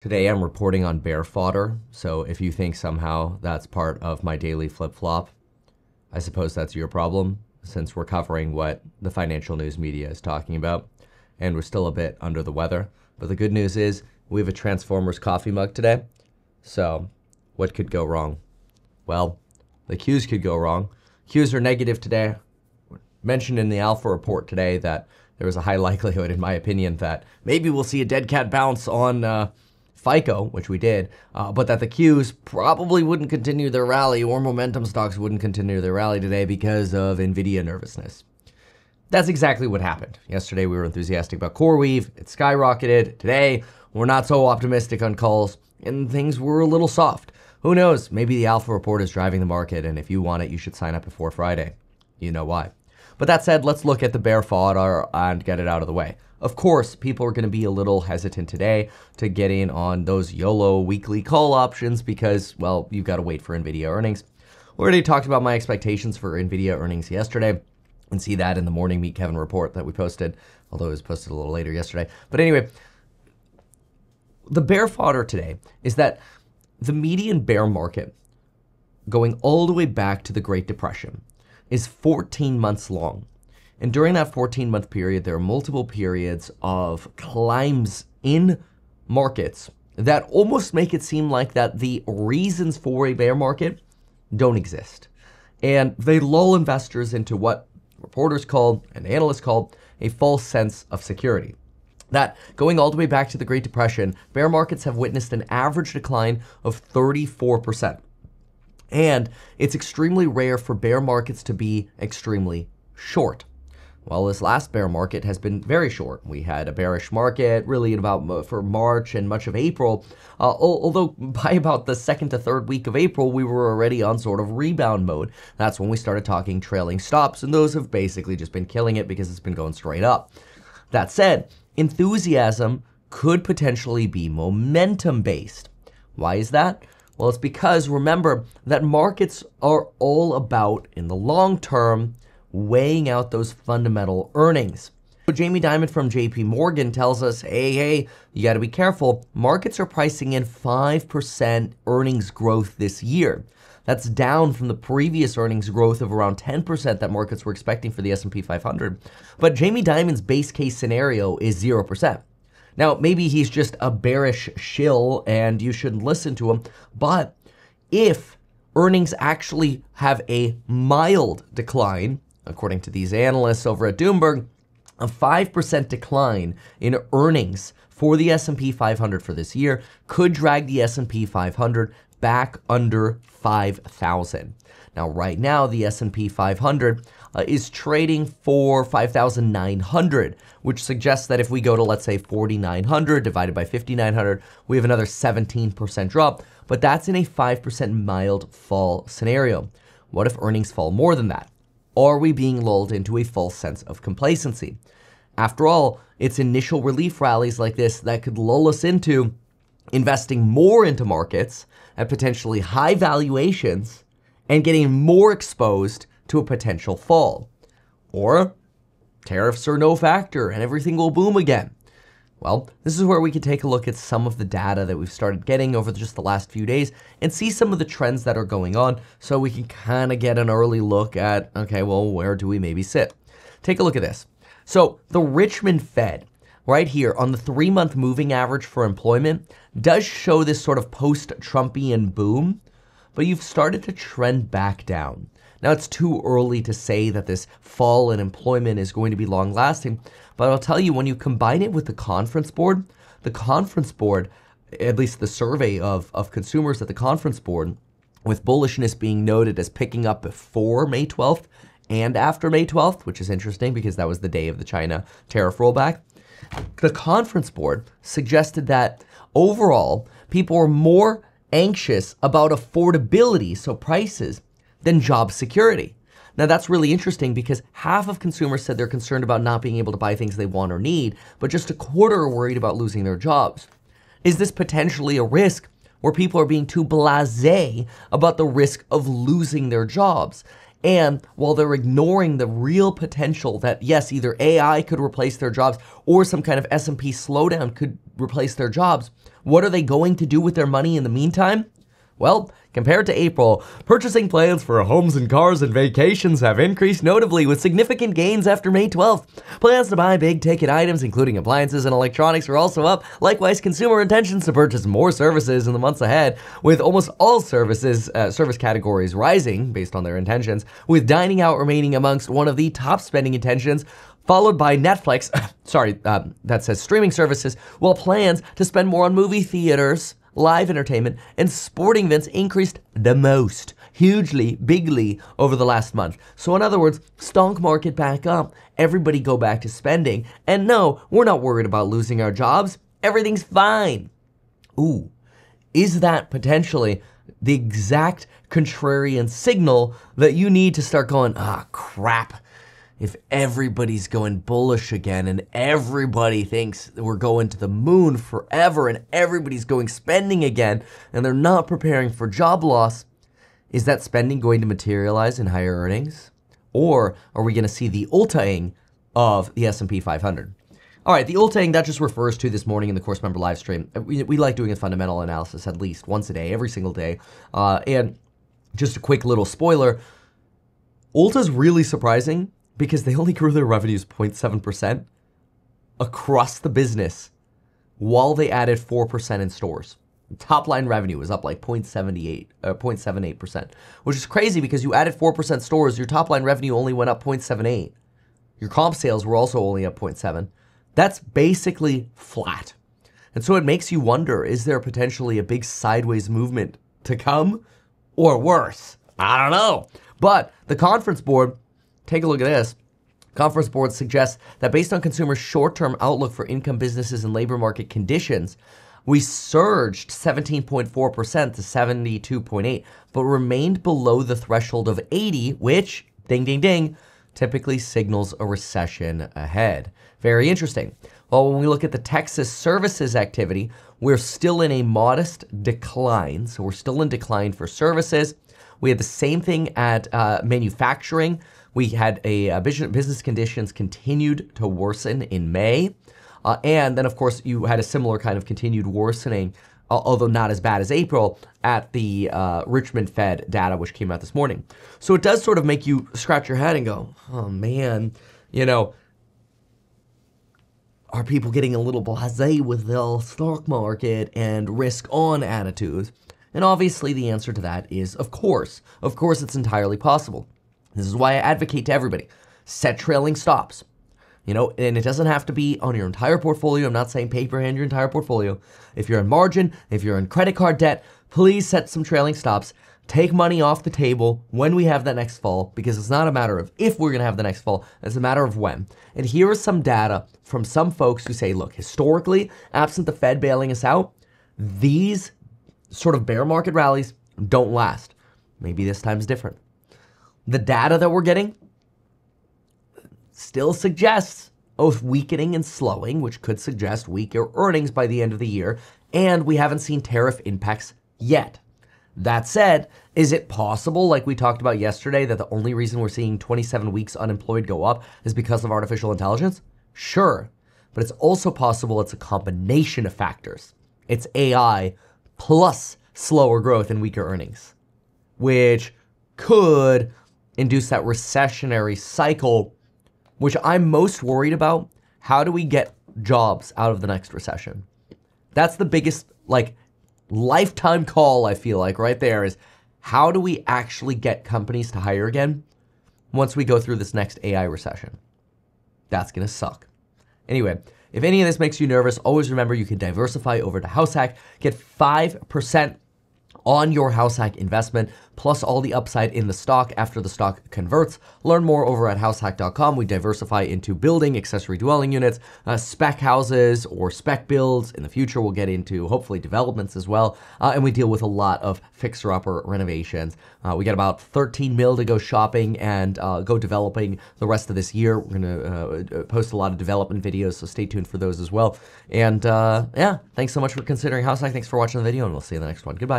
Today I'm reporting on bear fodder, so if you think somehow that's part of my daily flip-flop, I suppose that's your problem, since we're covering what the financial news media is talking about, and we're still a bit under the weather. But the good news is we have a Transformers coffee mug today, so what could go wrong? Well, the Qs could go wrong. Qs are negative today. Mentioned in the Alpha report today that there was a high likelihood, in my opinion, that maybe we'll see a dead cat bounce on FICO, which we did, but that the Qs probably wouldn't continue their rally, or momentum stocks wouldn't continue their rally today because of NVIDIA nervousness. That's exactly what happened. Yesterday we were enthusiastic about CoreWeave, it skyrocketed. Today we're not so optimistic on calls, and things were a little soft. Who knows, maybe the Alpha report is driving the market, and if you want it, you should sign up before Friday. You know why. But that said, let's look at the bear fodder and get it out of the way. Of course, people are going to be a little hesitant today to get in on those YOLO weekly call options because, well, you've got to wait for NVIDIA earnings. We already talked about my expectations for NVIDIA earnings yesterday, and see that in the morning Meet Kevin report that we posted, although it was posted a little later yesterday. But anyway, the bear fodder today is that the median bear market, going all the way back to the Great Depression, is 14 months long. And during that 14-month period, there are multiple periods of climbs in markets that almost make it seem like that the reasons for a bear market don't exist. And they lull investors into what reporters call and analysts call a false sense of security. That going all the way back to the Great Depression, bear markets have witnessed an average decline of 34%. And it's extremely rare for bear markets to be extremely short. Well, this last bear market has been very short. We had a bearish market really for March and much of April, although by about the second to third week of April, we were already on sort of rebound mode. That's when we started talking trailing stops, and those have basically just been killing it because it's been going straight up. That said, enthusiasm could potentially be momentum-based. Why is that? Well, it's because remember that markets are all about, in the long term, weighing out those fundamental earnings. So Jamie Dimon from JP Morgan tells us, hey, you got to be careful. Markets are pricing in 5% earnings growth this year. That's down from the previous earnings growth of around 10% that markets were expecting for the S&P 500. But Jamie Dimon's base case scenario is 0%. Now, maybe he's just a bearish shill and you shouldn't listen to him, but if earnings actually have a mild decline, according to these analysts over at Bloomberg, a 5% decline in earnings for the S&P 500 for this year could drag the S&P 500 back under 5,000. Now, right now, the S&P 500 is trading for 5,900, which suggests that if we go to, let's say, 4,900 divided by 5,900, we have another 17% drop, but that's in a 5% mild fall scenario. What if earnings fall more than that? Are we being lulled into a false sense of complacency? After all, it's initial relief rallies like this that could lull us into investing more into markets at potentially high valuations and getting more exposed to a potential fall. Or tariffs are no factor and everything will boom again. Well, this is where we can take a look at some of the data that we've started getting over just the last few days and see some of the trends that are going on so we can kind of get an early look at, okay, well, where do we maybe sit? Take a look at this. So the Richmond Fed, right here on the 3-month moving average for employment, does show this sort of post-Trumpian boom, but you've started to trend back down. Now, it's too early to say that this fall in employment is going to be long-lasting, but I'll tell you, when you combine it with the conference board, at least the survey of consumers at the conference board, with bullishness being noted as picking up before May 12th and after May 12th, which is interesting because that was the day of the China tariff rollback, the conference board suggested that overall, people are more anxious about affordability, so prices, than job security. Now, that's really interesting because half of consumers said they're concerned about not being able to buy things they want or need, but just a quarter are worried about losing their jobs. Is this potentially a risk where people are being too blasé about the risk of losing their jobs? And while they're ignoring the real potential that, yes, either AI could replace their jobs or some kind of S&P slowdown could replace their jobs, what are they going to do with their money in the meantime? Well, compared to April, purchasing plans for homes and cars and vacations have increased notably with significant gains after May 12th. Plans to buy big-ticket items, including appliances and electronics, are also up. Likewise, consumer intentions to purchase more services in the months ahead, with almost all service categories rising based on their intentions, with dining out remaining amongst one of the top spending intentions, followed by Netflix, that says streaming services, while plans to spend more on movie theaters, live entertainment, and sporting events increased the most, hugely, bigly, over the last month. So in other words, stock market back up, everybody go back to spending, and no, we're not worried about losing our jobs, everything's fine. Ooh, is that potentially the exact contrarian signal that you need to start going, crap, if everybody's going bullish again and everybody thinks we're going to the moon forever and everybody's going spending again and they're not preparing for job loss, is that spending going to materialize in higher earnings? Or are we going to see the ultaing of the S&P 500? All right, the ultaing, that just refers to this morning in the course member live stream. We like doing a fundamental analysis at least once a day, every single day. And just a quick little spoiler, Ulta's really surprising because they only grew their revenues 0.7% across the business while they added 4% in stores. Top line revenue was up like 0.78%, which is crazy because you added 4% stores, your top line revenue only went up 0.78. Your comp sales were also only up 0.7. That's basically flat. And so it makes you wonder, is there potentially a big sideways movement to come or worse? I don't know. But the conference board, take a look at this. Conference board suggests that based on consumers' short-term outlook for income, businesses, and labor market conditions, we surged 17.4% to 72.8, but remained below the threshold of 80, which, ding, ding, ding, typically signals a recession ahead. Very interesting. Well, when we look at the Texas services activity, we're still in a modest decline. So we're still in decline for services. We had the same thing at manufacturing. We had a business conditions continued to worsen in May. And then, of course, you had a similar kind of continued worsening, although not as bad as April, at the Richmond Fed data, which came out this morning. So it does sort of make you scratch your head and go, oh, man, are people getting a little blasé with the stock market and risk-on attitudes? And obviously the answer to that is, of course. Of course, it's entirely possible. This is why I advocate to everybody, set trailing stops. And it doesn't have to be on your entire portfolio. I'm not saying paper hand your entire portfolio. If you're in margin, if you're in credit card debt, please set some trailing stops. Take money off the table when we have that next fall, because it's not a matter of if we're going to have the next fall, it's a matter of when. And here is some data from some folks who say, look, historically, absent the Fed bailing us out, these sort of bear market rallies don't last. Maybe this time's different. The data that we're getting still suggests both weakening and slowing, which could suggest weaker earnings by the end of the year, and we haven't seen tariff impacts yet. That said, is it possible, like we talked about yesterday, that the only reason we're seeing 27 weeks unemployed go up is because of artificial intelligence? Sure, but it's also possible it's a combination of factors. It's AI plus slower growth and weaker earnings, which could induce that recessionary cycle, which I'm most worried about. How do we get jobs out of the next recession? That's the biggest, lifetime call, I feel like, right there, is how do we actually get companies to hire again once we go through this next AI recession? That's going to suck. Anyway, if any of this makes you nervous, always remember you can diversify over to HouseHack. Get 5% on your HouseHack investment, plus all the upside in the stock after the stock converts. Learn more over at househack.com. We diversify into building, accessory dwelling units, spec houses or spec builds. In the future, we'll get into hopefully developments as well. And we deal with a lot of fixer-upper renovations. We got about 13 mil to go shopping and go developing the rest of this year. We're going to post a lot of development videos, so stay tuned for those as well. And yeah, thanks so much for considering HouseHack. Thanks for watching the video, and we'll see you in the next one. Goodbye.